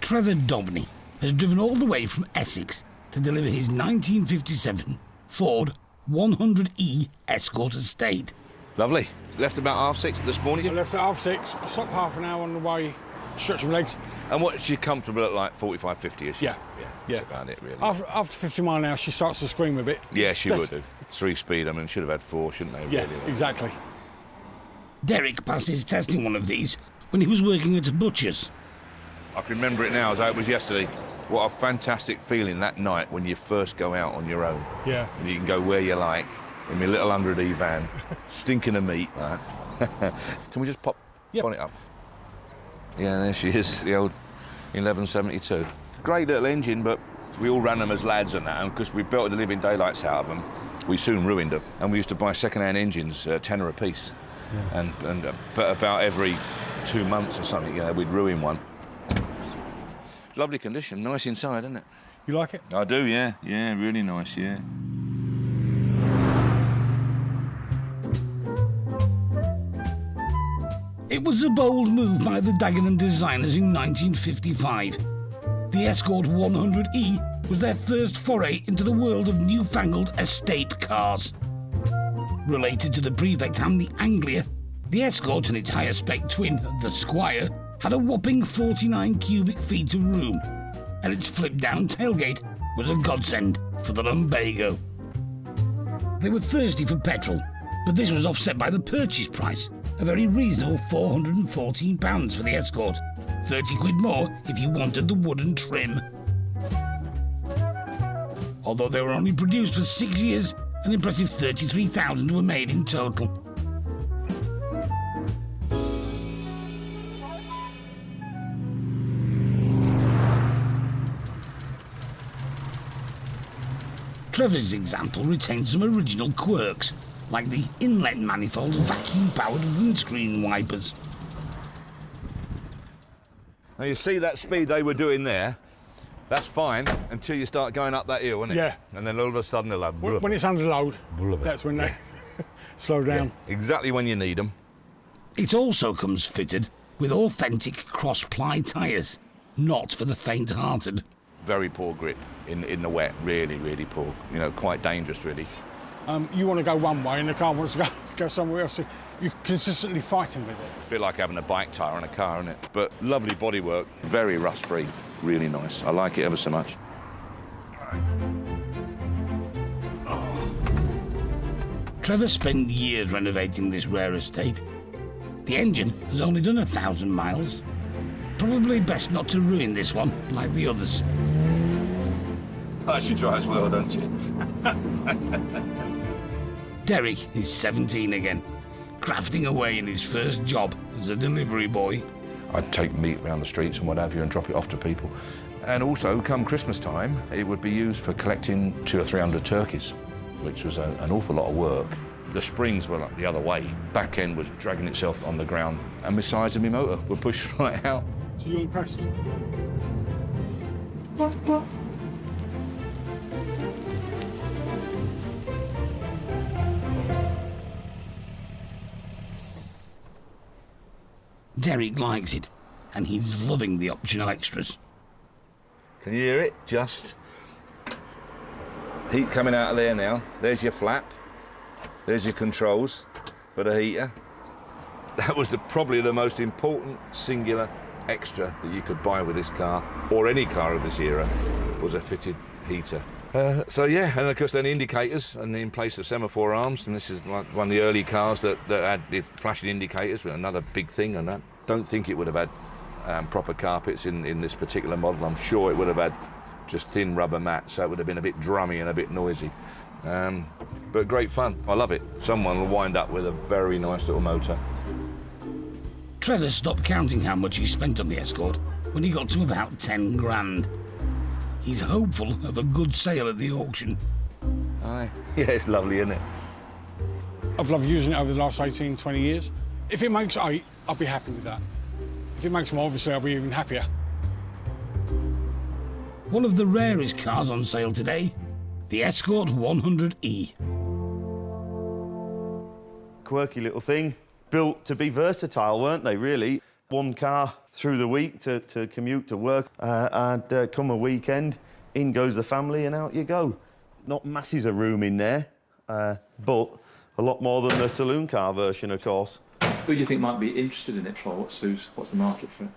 Trevor Dobney has driven all the way from Essex to deliver his 1957 Ford 100E Escort estate. Lovely. Left about 6:30 this morning. I left at 6:30. I stopped for half an hour on the way, stretching my legs. And what's she comfortable at, like 45, 50-ish? Yeah. That's about it, really. After 50 mile an hour, she starts to scream a bit. Yeah, she would do. 3-speed, I mean, should have had 4, shouldn't they? Yeah, really? exactly. Derek passed his test in one of these when he was working at a butcher's. I can remember it now as though it was yesterday. What a fantastic feeling that night when you first go out on your own. Yeah. And you can go where you like in my little 100E van, stinking of meat. Right? Can we just pop bonnet up? Yeah, there she is, the old 1172. Great little engine, but we all ran them as lads and that, and because we built the living daylights out of them, we soon ruined them. And we used to buy second-hand engines, tenner a piece. Yeah. But about every 2 months or something, we'd ruin one. Lovely condition, nice inside, isn't it? You like it? I do, yeah. Yeah, really nice, yeah. It was a bold move by the Dagenham designers in 1955. The Escort 100E was their first foray into the world of newfangled estate cars. Related to the Prefect and the Anglia, the Escort and its higher spec twin, the Squire, had a whopping 49 cubic feet of room, and its flip-down tailgate was a godsend for the lumbago. They were thirsty for petrol, but this was offset by the purchase price, a very reasonable £414 for the Escort, 30 quid more if you wanted the wooden trim. Although they were only produced for 6 years, an impressive 33,000 were made in total. Trevor's example retains some original quirks, like the inlet manifold vacuum-powered windscreen wipers. Now, you see that speed they were doing there? That's fine until you start going up that hill, isn't it? Yeah. And then all of a sudden they'll have... When it's under load, that's when they slow down. Yeah, exactly when you need them. It also comes fitted with authentic cross-ply tyres, not for the faint-hearted. Very poor grip in the wet, really, really poor. Quite dangerous, really. You want to go one way and the car wants to go somewhere else. You're consistently fighting with it. A bit like having a bike tyre on a car, isn't it? But lovely bodywork, very rust-free, really nice. I like it ever so much. Trevor spent years renovating this rare estate. The engine has only done 1,000 miles. Probably best not to ruin this one like the others. Oh, she drives well, don't she? Derek is 17 again, crafting away in his first job as a delivery boy. I'd take meat around the streets and what have you and drop it off to people. And also, come Christmas time, it would be used for collecting 200 or 300 turkeys, which was an awful lot of work. The springs were like the other way. Back end was dragging itself on the ground, and the sides of my motor were pushed right out. So you're impressed? Derek likes it, and he's loving the optional extras. Can you hear it? Just. Heat coming out of there now. There's your flap. There's your controls for the heater. That was probably the most important singular extra that you could buy with this car, or any car of this era, was a fitted heater. And of course then indicators, and in place of semaphore arms, and this is like one of the early cars that had the flashing indicators, with another big thing on that. Don't think it would have had proper carpets in this particular model. I'm sure it would have had just thin rubber mats, so it would have been a bit drummy and a bit noisy. But great fun. I love it. Someone will wind up with a very nice little motor. Trevor stopped counting how much he spent on the Escort when he got to about 10 grand. He's hopeful of a good sale at the auction. Aye. Yeah, it's lovely, isn't it? I've loved using it over the last 18, 20 years. If it makes 8, I'll be happy with that. If it makes more, obviously, I'll be even happier. One of the rarest cars on sale today, the Escort 100E. Quirky little thing. Built to be versatile, weren't they, really? one car through the week to commute to work, and come a weekend, in goes the family and out you go. Not masses of room in there, but a lot more than the saloon car version, of course. Who do you think might be interested in it for? What's the market for it?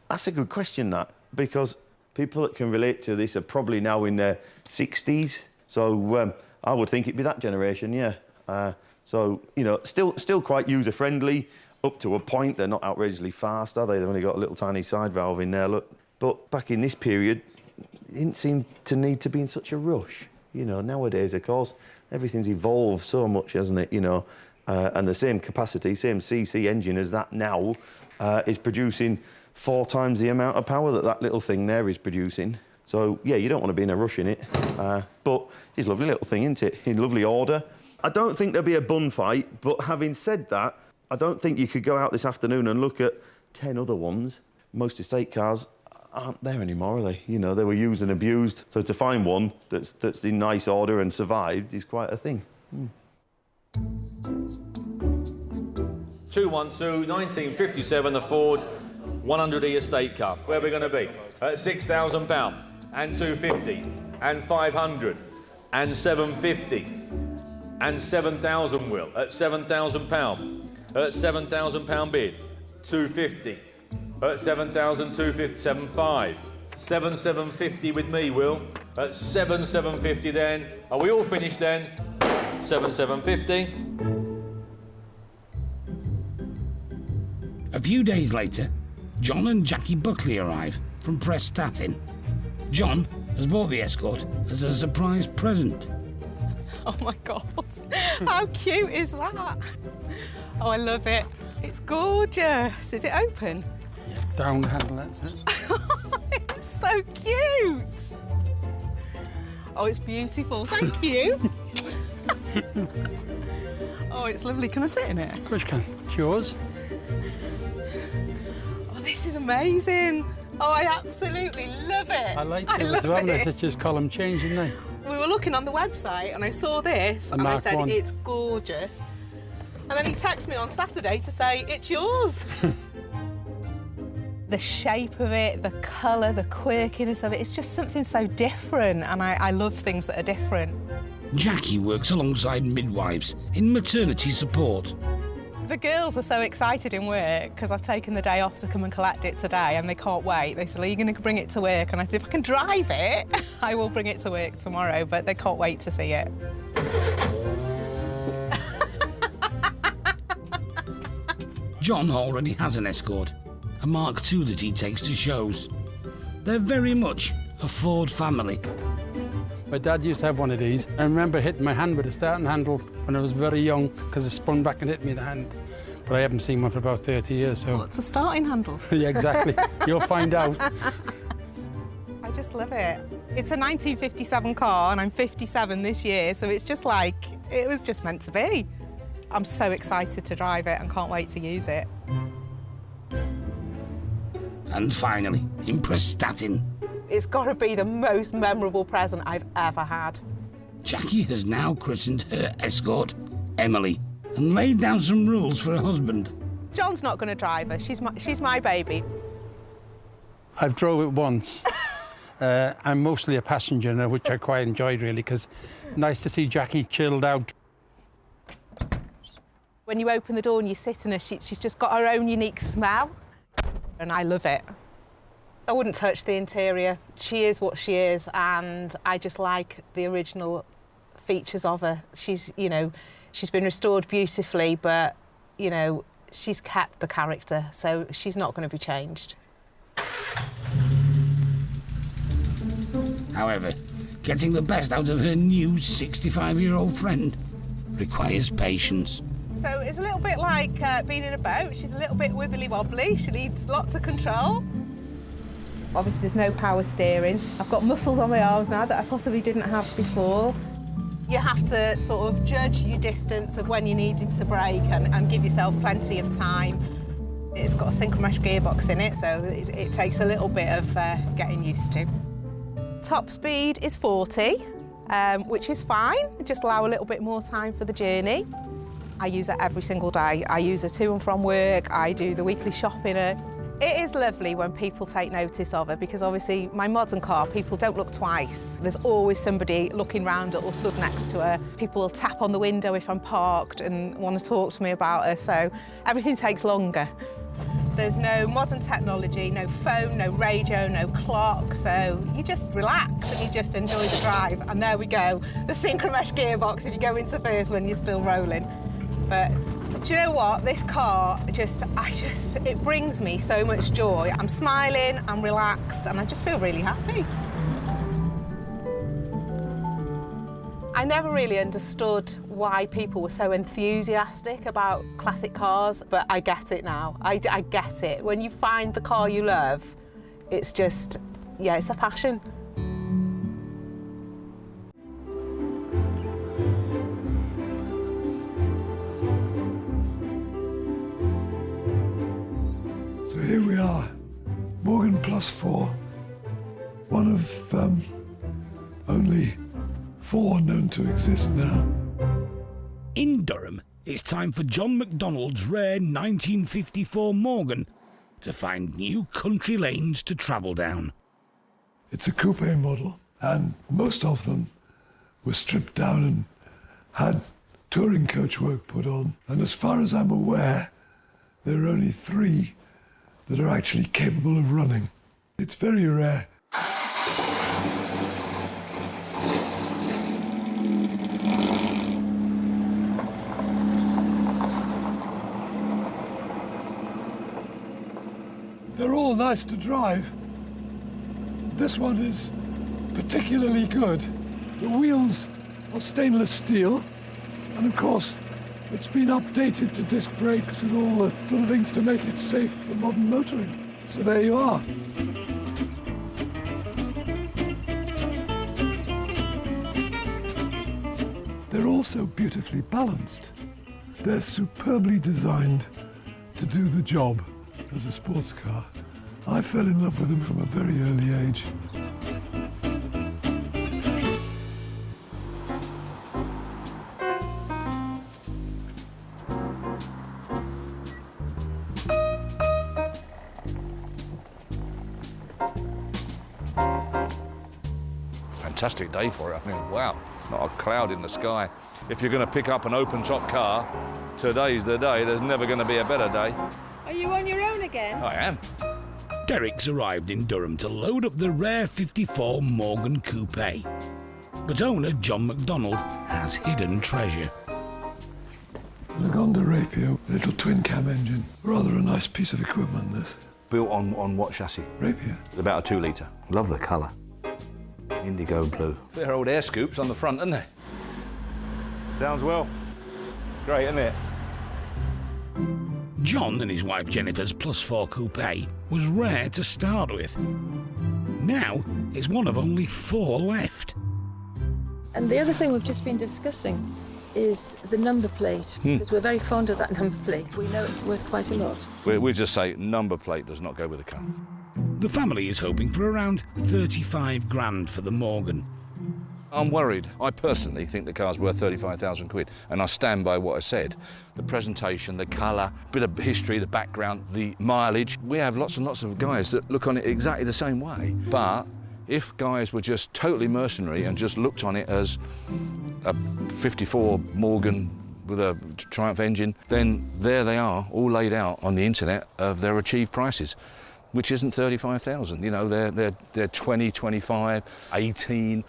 That's a good question, that, because people that can relate to this are probably now in their 60s, so I would think it'd be that generation, yeah. So, you know, still quite user-friendly, up to a point. They're not outrageously fast, are they? They've only got a little tiny side valve in there, look. But back in this period, it didn't seem to need to be in such a rush. You know, nowadays, of course, everything's evolved so much, hasn't it, you know? And the same capacity, same CC engine as that now is producing 4 times the amount of power that little thing there is producing. So, yeah, you don't want to be in a rush in it. But it's a lovely little thing, isn't it? In lovely order. I don't think there'll be a bun fight, but having said that, I don't think you could go out this afternoon and look at 10 other ones. Most estate cars aren't there anymore, are they? You know, they were used and abused. So to find one that's in nice order and survived is quite a thing. 212, 1957, the Ford 100E estate car. Where are we going to be? At £6,000 and 250 and 500 and 750 and 7,000 will at £7,000 at £7,000 bid 250 at 7,250 75 7,750 with me, Will, at 7,750 then. Are we all finished then? 7,750. A few days later, John and Jackie Buckley arrive from Prestatyn. John has bought the Escort as a surprise present. Oh my God, how cute is that? Oh, I love it. It's gorgeous. Is it open? Yeah, down handle, that's it. It's so cute. Oh, it's beautiful. Thank you. Oh, it's lovely. Can I sit in it? Of course you can. It's yours. Oh, this is amazing. Oh, I absolutely love it. I like it as well. It's just column change, isn't it? We were looking on the website and I saw this and I said, it's gorgeous. And then he texted me on Saturday to say, it's yours. The shape of it, the colour, the quirkiness of it, it's just something so different, and I love things that are different. Jackie works alongside midwives in maternity support. The girls are so excited in work because I've taken the day off to come and collect it today, and they can't wait. They said, are you going to bring it to work? And I said, if I can drive it, I will bring it to work tomorrow, but they can't wait to see it. John already has an Escort, a Mark II that he takes to shows. They're very much a Ford family. My dad used to have one of these. I remember hitting my hand with a starting handle when I was very young because it spun back and hit me in the hand. But I haven't seen one for about 30 years, so... What's a starting handle? Yeah, exactly. You'll find out. I just love it. It's a 1957 car and I'm 57 this year, so it's just like, it was just meant to be. I'm so excited to drive it and can't wait to use it. And finally, in Prestatyn. It's got to be the most memorable present I've ever had. Jackie has now christened her Escort Emily and laid down some rules for her husband. John's not going to drive her. She's my baby. I've drove it once. I'm mostly a passenger now, which I quite enjoyed, really, because nice to see Jackie chilled out. When you open the door and you sit in her, she's just got her own unique smell, and I love it. I wouldn't touch the interior. She is what she is, and I just like the original features of her. She's, you know, she's been restored beautifully, but, you know, she's kept the character, so she's not going to be changed. However, getting the best out of her new 65-year-old friend requires patience. So it's a little bit like being in a boat. She's a little bit wibbly-wobbly. She needs lots of control. Obviously, there's no power steering. I've got muscles on my arms now that I possibly didn't have before. You have to sort of judge your distance of when you're needing to brake and give yourself plenty of time. It's got a synchromesh gearbox in it, so it takes a little bit of getting used to. Top speed is 40, which is fine. Just allow a little bit more time for the journey. I use her every single day. I use her to and from work, I do the weekly shopping her. It is lovely when people take notice of her because obviously my modern car, people don't look twice. There's always somebody looking round or stood next to her. People will tap on the window if I'm parked and want to talk to me about her, so everything takes longer. There's no modern technology, no phone, no radio, no clock, so you just relax and you just enjoy the drive. And there we go, the synchromesh gearbox if you go into first when you're still rolling. But do you know what? This car it brings me so much joy. I'm smiling, I'm relaxed, and I just feel really happy. I never really understood why people were so enthusiastic about classic cars, but I get it now. I get it. When you find the car you love, it's just, yeah, it's a passion. So here we are, Morgan +4, one of only 4 known to exist now. In Durham, it's time for John McDonald's rare 1954 Morgan to find new country lanes to travel down. It's a coupe model, and most of them were stripped down and had touring coach work put on. And as far as I'm aware, there are only 3 that are actually capable of running. It's very rare. They're all nice to drive. This one is particularly good. The wheels are stainless steel, and of course, it's been updated to disc brakes and all the sort of things to make it safe for modern motoring. So there you are. They're also beautifully balanced. They're superbly designed to do the job as a sports car. I fell in love with them from a very early age. Fantastic day for it. I mean, wow, not a cloud in the sky. If you're going to pick up an open-top car, today's the day. There's never going to be a better day. Are you on your own again? I am. Derek's arrived in Durham to load up the rare 54 Morgan Coupe. But owner John McDonald has hidden treasure. Lagonda Rapier, little twin-cam engine. Rather a nice piece of equipment, this. Built on what chassis? Rapier. It's about a 2-litre. Love the colour. Indigo blue. They're old air scoops on the front, aren't they? Sounds well. Great, isn't it? John and his wife Jennifer's +4 Coupe was rare to start with. Now it's one of only 4 left. And the other thing we've just been discussing is the number plate, because we're very fond of that number plate. We know it's worth quite a lot. We just say number plate does not go with the car. The family is hoping for around 35 grand for the Morgan. I'm worried. I personally think the car's worth 35,000 quid, and I stand by what I said. The presentation, the colour, bit of history, the background, the mileage. We have lots and lots of guys that look on it exactly the same way. But if guys were just totally mercenary and just looked on it as a 54 Morgan with a Triumph engine, then there they are, all laid out on the internet of their achieved prices, which isn't 35,000. You know, they're 20, 25, 18.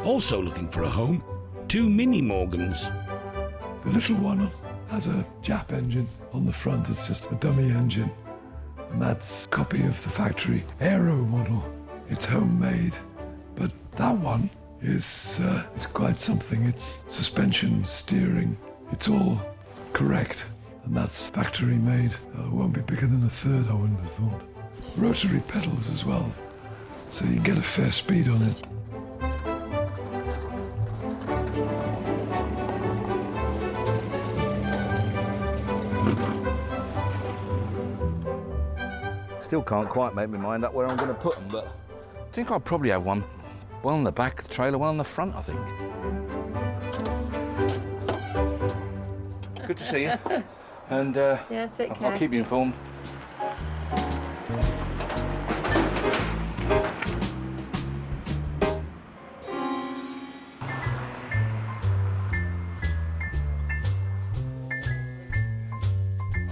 Also looking for a home, 2 Mini Morgans. The little one has a Jap engine on the front. It's just a dummy engine. And that's a copy of the factory Aero model. It's homemade. But that one is quite something. It's suspension, steering. It's all correct. And that's factory made. It won't be bigger than a third, I wouldn't have thought. Rotary pedals as well, so you can get a fair speed on it. Still can't quite make my mind up where I'm going to put them, but I think I'll probably have one on the back of the trailer, one on the front, I think. Good to see you. And yeah, take care. I'll keep you informed.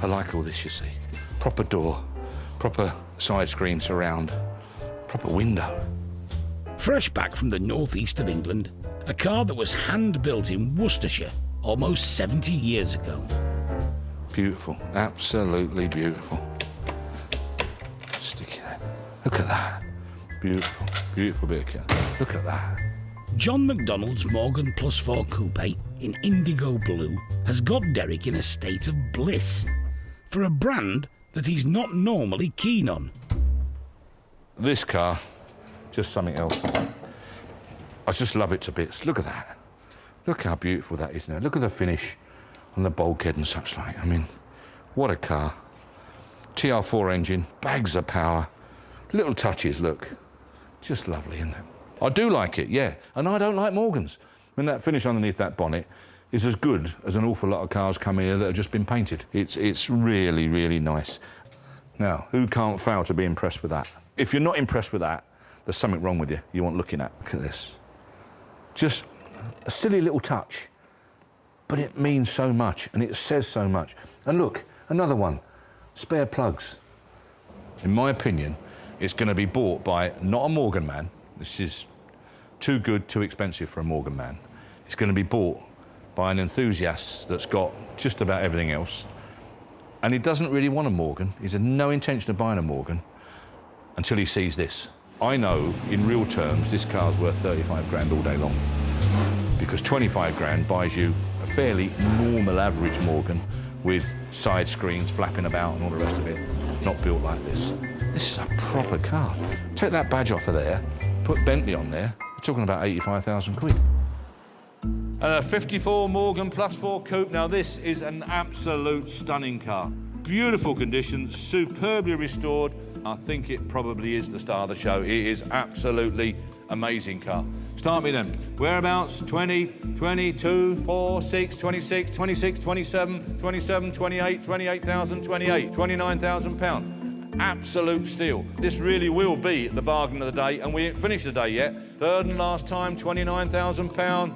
I like all this, you see. Proper door, proper side screen surround, proper window. Fresh back from the northeast of England, a car that was hand-built in Worcestershire almost 70 years ago. Beautiful, absolutely beautiful. Stick it there. Look at that. Beautiful, beautiful bit of kit. Look at that. John McDonald's Morgan Plus 4 Coupe in indigo blue has got Derek in a state of bliss for a brand that he's not normally keen on. This car, just something else. I just love it to bits. Look at that. Look how beautiful that is now. Look at the finish on the bulkhead and such like. I mean, what a car. TR4 engine, bags of power, little touches, look. Just lovely, isn't it? I do like it, yeah. And I don't like Morgans. I mean, that finish underneath that bonnet is as good as an awful lot of cars come here that have just been painted. It's really, really nice. Now, who can't fail to be impressed with that? If you're not impressed with that, there's something wrong with you you want looking at. Look at this. Just a silly little touch, but it means so much and it says so much. And look, another one, spare plugs. In my opinion, it's going to be bought by not a Morgan man. This is too good, too expensive for a Morgan man. It's going to be bought by an enthusiast that's got just about everything else. And he doesn't really want a Morgan. He's had no intention of buying a Morgan until he sees this. I know, in real terms, this car's worth 35 grand all day long. Because 25 grand buys you a fairly normal average Morgan with side screens flapping about and all the rest of it. Not built like this. This is a proper car. Take that badge off of there, put Bentley on there, we're talking about 85,000 quid. 54 Morgan Plus 4 Coupe. Now this is an absolute stunning car. Beautiful condition, superbly restored. I think it probably is the star of the show. It is absolutely amazing car. Start me then. Whereabouts? 20, 22, 4, 6, 26, 26, 27, 27, 28, 28,000, 28, 29,000 pounds. Absolute steal. This really will be the bargain of the day, and we ain't finished the day yet. Third and last time, 29,000 pounds.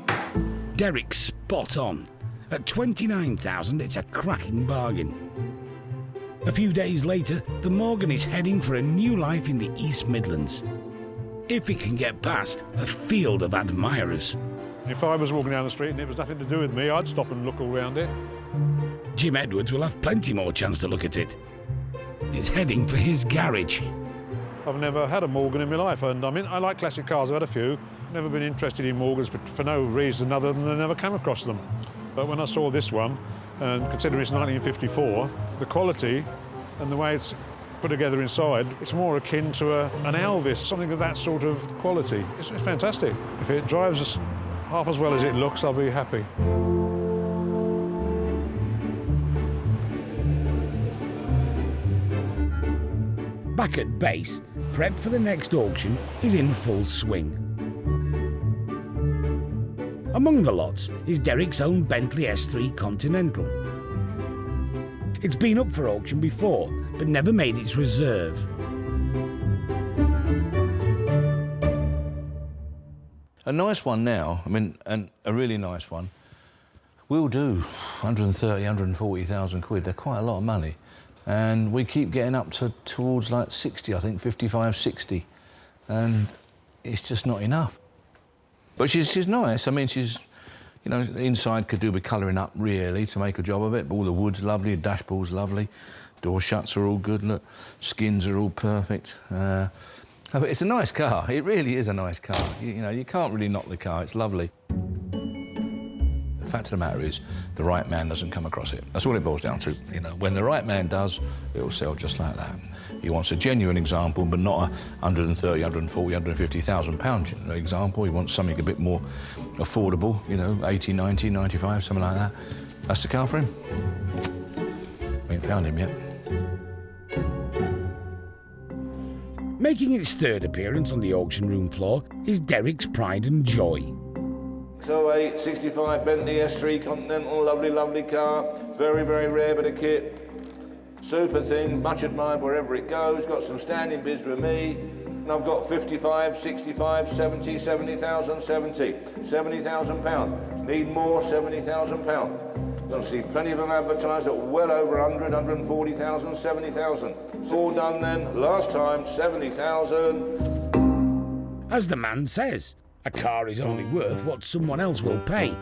Derek's spot on. At 29,000, it's a cracking bargain. A few days later, the Morgan is heading for a new life in the East Midlands. If it can get past a field of admirers. If I was walking down the street and it was nothing to do with me, I'd stop and look all around it. Jim Edwards will have plenty more chance to look at it. He's heading for his garage. I've never had a Morgan in my life, and I mean, I like classic cars, I've had a few. Never been interested in Morgans, but for no reason other than I never came across them. But when I saw this one, and considering it's 1954, the quality and the way it's put together inside, it's more akin to an Elvis, something of that sort of quality. It's fantastic. If it drives half as well as it looks, I'll be happy. Back at base, prep for the next auction is in full swing. Among the lots is Derek's own Bentley S3 Continental. It's been up for auction before, but never made its reserve. A nice one now, I mean, and a really nice one, will do 130, 140,000 quid. They're quite a lot of money. And we keep getting up towards like 60, I think, 55, 60. And it's just not enough. But she's nice. I mean, she's, you know, inside could do with colouring up, really, to make a job of it. But all the wood's lovely, the dashboard's lovely, door shuts are all good, look, skins are all perfect. But it's a nice car. It really is a nice car. You know, you can't really knock the car. It's lovely. The fact of the matter is, the right man doesn't come across it. That's all it boils down to. You know, when the right man does, it'll sell just like that. He wants a genuine example, but not a 130, 140, 150,000 pound example. He wants something a bit more affordable, you know, 80, 90, 95, something like that. That's the car for him. We ain't found him yet. Making its third appearance on the auction room floor is Derek's pride and joy. 08, 65 Bentley S3 Continental, lovely, lovely car. Very, very rare bit of kit. Super thin, much admired wherever it goes. Got some standing bids with me. And I've got 55, 65, 70, 70,000, 70. 70,000 pounds. Need more, 70,000 pounds. You'll see plenty of them advertised at well over 100, 140,000, 70,000. It's all done then. Last time, 70,000. As the man says, a car is only worth what someone else will pay.